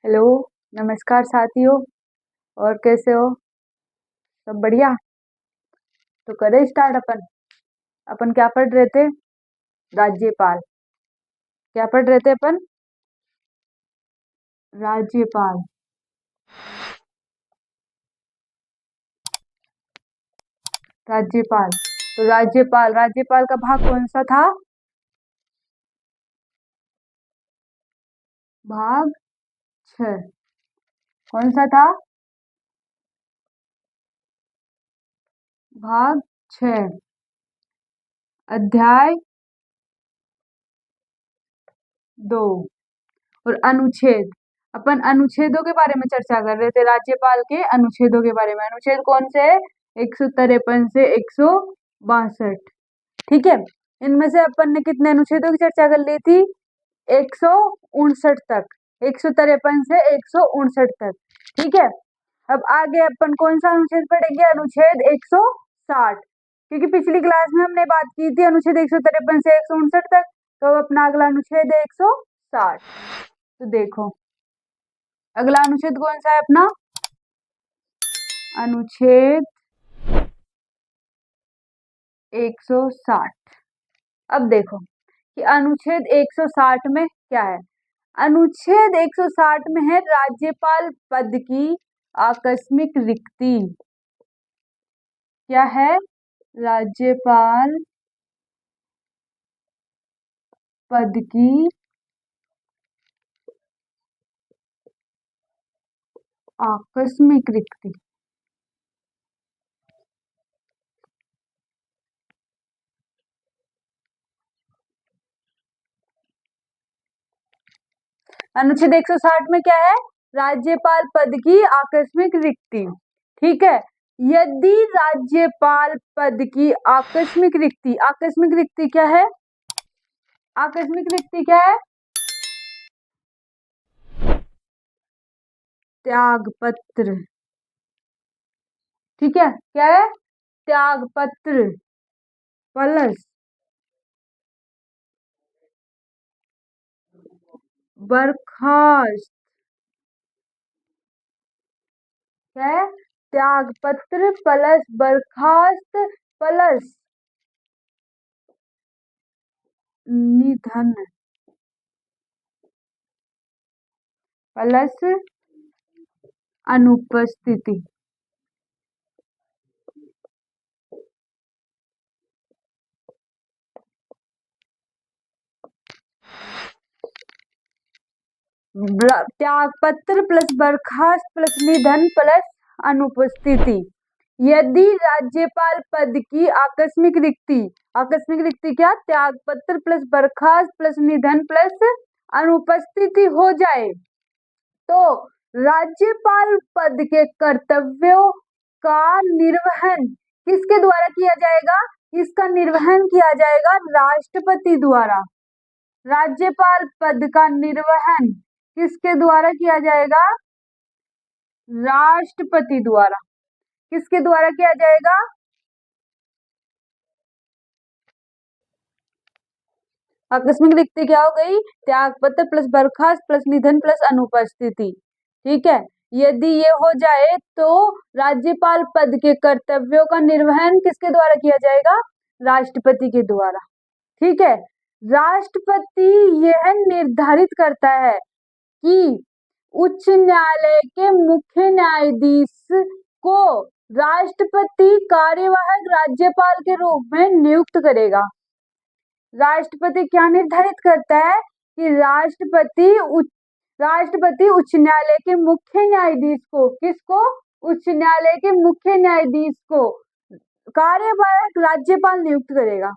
Hello. नमस्कार साथियों। और कैसे हो? सब बढ़िया। तो करें स्टार्ट। अपन अपन क्या पढ़ रहे थे? राज्यपाल। क्या पढ़ रहे थे अपन? राज्यपाल। राज्यपाल। तो राज्यपाल राज्यपाल का भाग कौन सा था? भाग 6। कौन सा था? भाग 6। अध्याय 2। और अनुच्छेद। अपन अनुच्छेदों के बारे में चर्चा कर रहे थे, राज्यपाल के अनुच्छेदों के बारे में। अनुच्छेद कौन से है? 153 से 162। ठीक है। इनमें से अपन ने कितने अनुच्छेदों की चर्चा कर ली थी? 159 तक। 153 से 159 तक। ठीक है। अब आगे अपन कौन सा अनुच्छेद पढ़ेंगे? अनुच्छेद 160। क्योंकि पिछली क्लास में हमने बात की थी अनुच्छेद 153 से 159 तक। तो अब अपना अगला अनुच्छेद है 160। तो देखो, अगला अनुच्छेद कौन सा है अपना? अनुच्छेद 160। अब देखो कि अनुच्छेद 160 में क्या है। अनुच्छेद 160 में है राज्यपाल पद की आकस्मिक रिक्ति। क्या है? राज्यपाल पद की आकस्मिक रिक्ति। अनुच्छेद 160 में क्या है? राज्यपाल पद की आकस्मिक रिक्ति। ठीक है। यदि राज्यपाल पद की आकस्मिक रिक्ति, आकस्मिक रिक्ति क्या है? आकस्मिक रिक्ति क्या है? त्यागपत्र। ठीक है। क्या है? त्यागपत्र प्लस बर्खास्त। क्या है? त्यागपत्र प्लस बर्खास्त प्लस निधन प्लस अनुपस्थिति। त्यागपत्र प्लस बर्खास्त प्लस निधन प्लस अनुपस्थिति। यदि राज्यपाल पद की आकस्मिक रिक्ति, आकस्मिक रिक्ति क्या? त्यागपत्र प्लस बर्खास्त प्लस निधन प्लस अनुपस्थिति हो जाए तो राज्यपाल पद के कर्तव्यों का निर्वहन किसके द्वारा किया जाएगा? इसका निर्वहन किया जाएगा राष्ट्रपति द्वारा। राज्यपाल पद का निर्वहन किसके द्वारा किया जाएगा? राष्ट्रपति द्वारा। किसके द्वारा किया जाएगा? आकस्मिक रिक्ति क्या हो गई? त्यागपत्र प्लस बर्खास्त प्लस निधन प्लस अनुपस्थिति। ठीक है। यदि ये हो जाए तो राज्यपाल पद के कर्तव्यों का निर्वहन किसके द्वारा किया जाएगा? राष्ट्रपति के द्वारा। ठीक है। राष्ट्रपति यह निर्धारित करता है कि उच्च न्यायालय के मुख्य न्यायाधीश को राष्ट्रपति कार्यवाहक राज्यपाल के रूप में नियुक्त करेगा। राष्ट्रपति क्या निर्धारित करता है? कि राष्ट्रपति उच्च न्यायालय के मुख्य न्यायाधीश को, किसको? उच्च न्यायालय के मुख्य न्यायाधीश को कार्यवाहक राज्यपाल नियुक्त करेगा।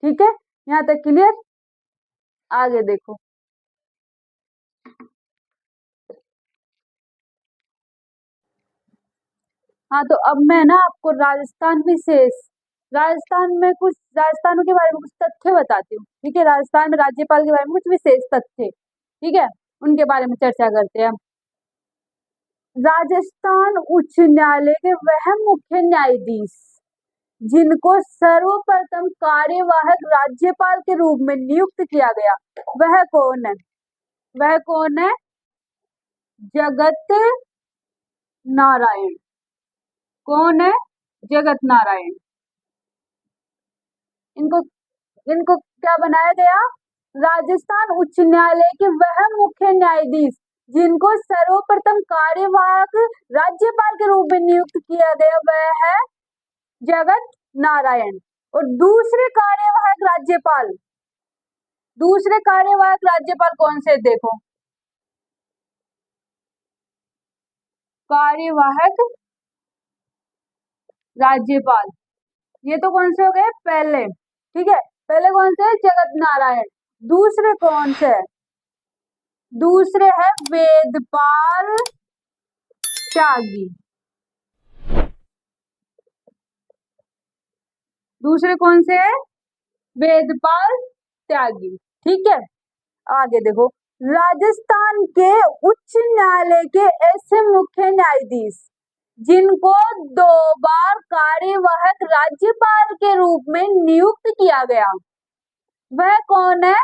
ठीक है। यहाँ तक क्लियर? आगे देखो। हाँ, तो अब मैं ना आपको राजस्थानों के बारे में कुछ तथ्य बताती हूँ। ठीक है। राजस्थान में राज्यपाल के बारे में कुछ विशेष तथ्य। ठीक है। उनके बारे में चर्चा करते हैं। राजस्थान उच्च न्यायालय के वह मुख्य न्यायाधीश जिनको सर्वप्रथम कार्यवाहक राज्यपाल के रूप में नियुक्त किया गया, वह कौन है? वह कौन है? जगत नारायण। कौन है? जगत नारायण। इनको इनको क्या बनाया गया? राजस्थान उच्च न्यायालय के वह मुख्य न्यायाधीश जिनको सर्वप्रथम कार्यवाहक राज्यपाल के रूप में नियुक्त किया गया वह है जगत नारायण। और दूसरे कार्यवाहक राज्यपाल कौन से? देखो, कार्यवाहक राज्यपाल ये तो कौन से हो गए? पहले, ठीक है। पहले कौन से? जगत नारायण। दूसरे कौन से? दूसरे है वेदपाल त्यागी। दूसरे कौन से है? वेदपाल त्यागी। ठीक है, आगे देखो। राजस्थान के उच्च न्यायालय के ऐसे मुख्य न्यायाधीश जिनको 2 बार कार्यवाहक राज्यपाल के रूप में नियुक्त किया गया वह कौन है?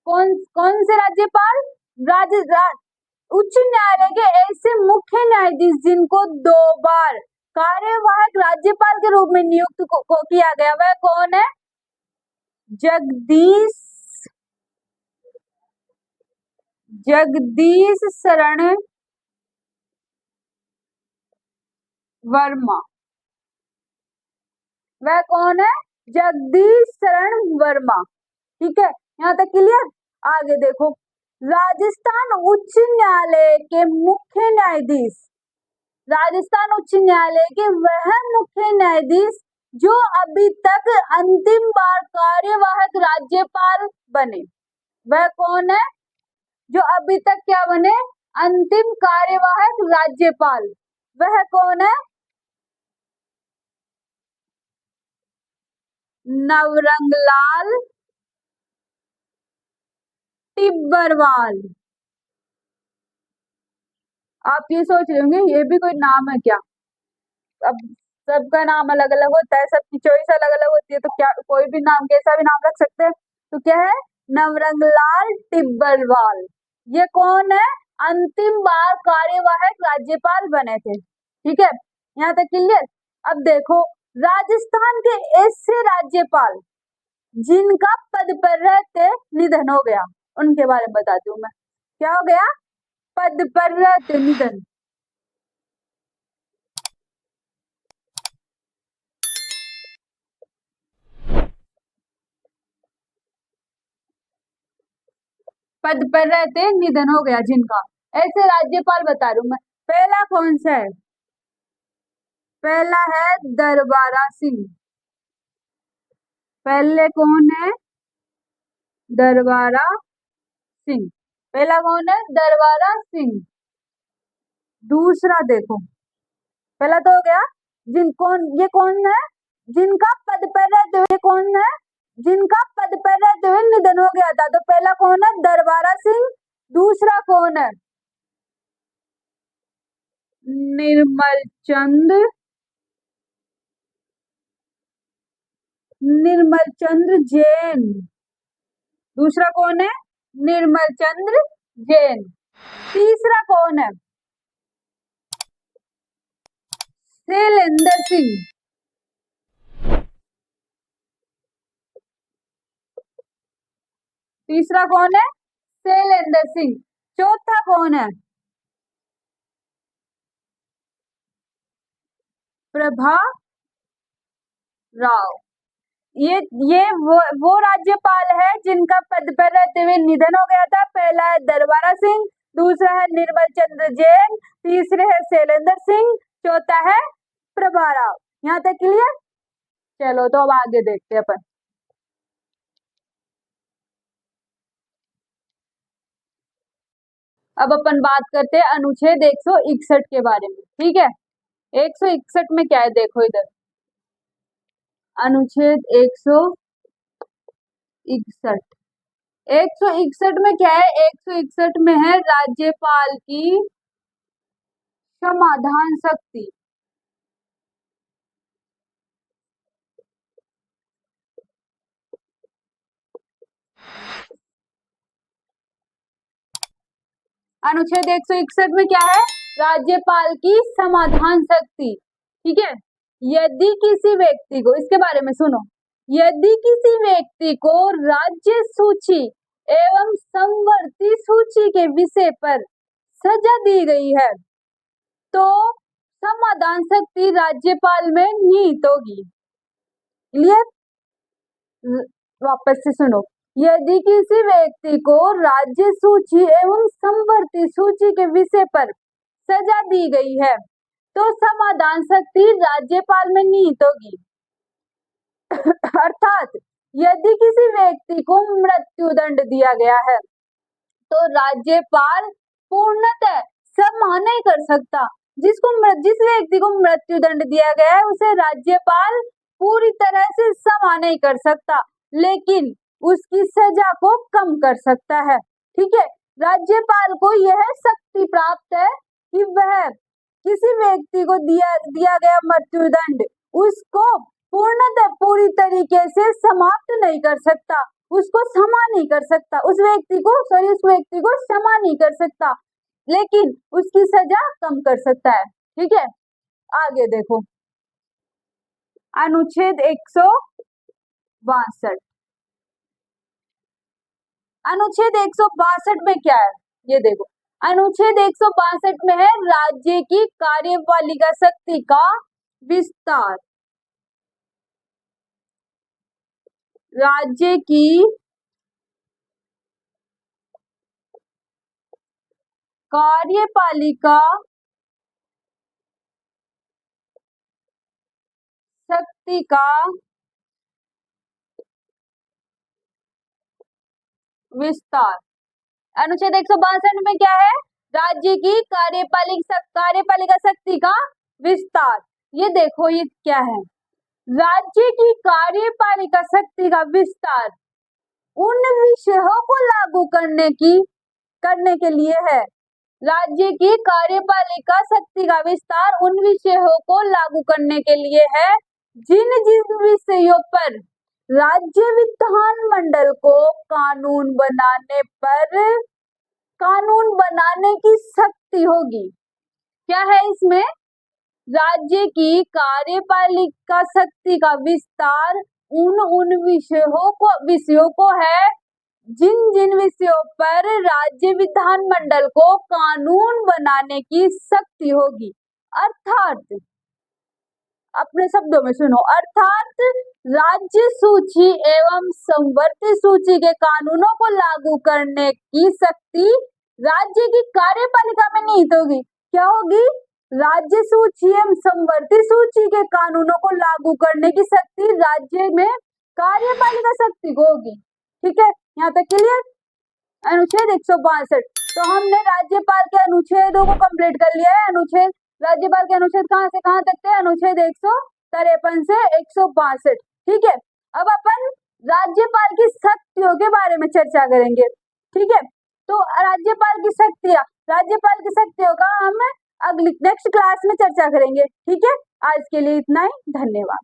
कौन से राज्यपाल? उच्च न्यायालय के ऐसे मुख्य न्यायाधीश जिनको 2 बार कार्यवाहक राज्यपाल के रूप में नियुक्त को किया गया वह कौन है? जगदीश शरण वर्मा। वह कौन है? जगदीश शरण वर्मा। ठीक है, यहाँ तक क्लियर। आगे देखो, राजस्थान उच्च न्यायालय के मुख्य न्यायाधीश, राजस्थान उच्च न्यायालय के वह मुख्य न्यायाधीश जो अभी तक अंतिम बार कार्यवाहक राज्यपाल बने वह कौन है? जो अभी तक क्या बने? अंतिम कार्यवाहक राज्यपाल। वह कौन है? नवरंगलाल टिब्बरवाल। आप ये सोच रहे होंगे ये भी कोई नाम है क्या? अब सबका नाम अलग अलग होता है, सबकी चॉइस अलग अलग होती है, तो क्या कोई भी नाम, कैसा भी नाम रख सकते हैं? तो क्या है? नवरंगलाल टिब्बरवाल। ये कौन है? अंतिम बार कार्यवाहक राज्यपाल बने थे। ठीक है, यहाँ तक क्लियर। अब देखो, राजस्थान के ऐसे राज्यपाल जिनका पद पर रहते निधन हो गया उनके बारे में बताती हूँ मैं। क्या हो गया? पद पर रहते निधन। पद पर रहते निधन हो गया जिनका, ऐसे राज्यपाल बता रही हूं मैं। पहला कौन सा है? पहला है दरबारा सिंह। पहले कौन है? दरबारा सिंह। पहला कौन है? दरबारा सिंह। दूसरा देखो, पहला तो हो गया ये कौन है? जिनका पद पर रहते हुए कौन है? जिनका पद पर रहते हुए निधन हो गया था। तो पहला कौन है? दरबारा सिंह। दूसरा कौन है? निर्मल चंद्र जैन। दूसरा कौन है? निर्मल चंद्र जैन। तीसरा कौन है? शैलेंद्र सिंह। तीसरा कौन है? शैलेंद्र सिंह। चौथा कौन है? प्रभा राव। ये वो राज्यपाल है जिनका पद पर रहते हुए निधन हो गया था। पहला है दरबारा सिंह, दूसरा है निर्मल चंद्र जैन, तीसरे है शैलेंद्र सिंह, चौथा है प्रभा राव। यहाँ तक क्लियर। चलो तो अब आगे देखते हैं अपन। अब अपन बात करते हैं अनुच्छेद 161 के बारे में। ठीक है, 161 में क्या है देखो इधर। अनुच्छेद 161। 161 में क्या है? 161 में है राज्यपाल की समाधान शक्ति। अनुच्छेद 161 में क्या है? राज्यपाल की समाधान शक्ति। ठीक है, यदि किसी व्यक्ति को, इसके बारे में सुनो, यदि किसी व्यक्ति को राज्य सूची एवं समवर्ती सूची के विषय पर सजा दी गई है तो समाधान शक्ति राज्यपाल में निहित होगी। क्लियर? वापस से सुनो, यदि किसी व्यक्ति को राज्य सूची एवं समवर्ती सूची के विषय पर सजा दी गई है तो समाधान शक्ति राज्यपाल में निहित होगी। अर्थात यदि किसी व्यक्ति को मृत्यु दंड दिया गया है तो राज्यपाल पूर्णतः क्षमा नहीं कर सकता। जिस व्यक्ति को मृत्यु दंड दिया गया है उसे राज्यपाल पूरी तरह से क्षमा नहीं कर सकता, लेकिन उसकी सजा को कम कर सकता है। ठीक है, राज्यपाल को यह शक्ति प्राप्त है कि वह किसी व्यक्ति को दिया गया मृत्यु दंड उसको पूर्णतः पूरी तरीके से समाप्त नहीं कर सकता, उसको क्षमा नहीं कर सकता, उस व्यक्ति को क्षमा नहीं कर सकता, लेकिन उसकी सजा कम कर सकता है। ठीक है, आगे देखो, अनुच्छेद 162। अनुच्छेद 162 में क्या है ये देखो, अनुच्छेद 162 में है राज्य की कार्यपालिका शक्ति का विस्तार। राज्य की कार्यपालिका शक्ति का विस्तार। अनुच्छेद 162 में क्या है? राज्य की कार्यपालिका शक्ति का विस्तार। ये देखो, ये क्या है? राज्य की कार्यपालिका शक्ति का विस्तार उन विषयों को लागू करने के लिए है। राज्य की कार्यपालिका शक्ति का विस्तार उन विषयों को लागू करने के लिए है जिन विषयों पर राज्य विधानमंडल को कानून बनाने की शक्ति होगी। क्या है इसमें? राज्य की कार्यपालिका शक्ति का विस्तार उन विषयों को है जिन विषयों पर राज्य विधानमंडल को कानून बनाने की शक्ति होगी। अर्थात, अपने शब्दों में सुनो, अर्थात राज्य सूची एवं समवर्ती सूची के कानूनों को लागू करने की शक्ति राज्य की कार्यपालिका में निहित होगी। क्या होगी? राज्य सूची एवं समवर्ती सूची के कानूनों को लागू करने की शक्ति राज्य में कार्यपालिका शक्ति को होगी। ठीक है, यहाँ तक क्लियर? अनुच्छेद 162। तो हमने राज्यपाल के अनुच्छेदों को कंप्लीट कर लिया है। राज्यपाल के अनुच्छेद कहाँ से कहाँ तक थे? अनुच्छेद 153 से 162। ठीक है, अब अपन राज्यपाल की शक्तियों के बारे में चर्चा करेंगे। ठीक है, तो राज्यपाल की शक्तियों का हम नेक्स्ट क्लास में चर्चा करेंगे। ठीक है, आज के लिए इतना ही, धन्यवाद।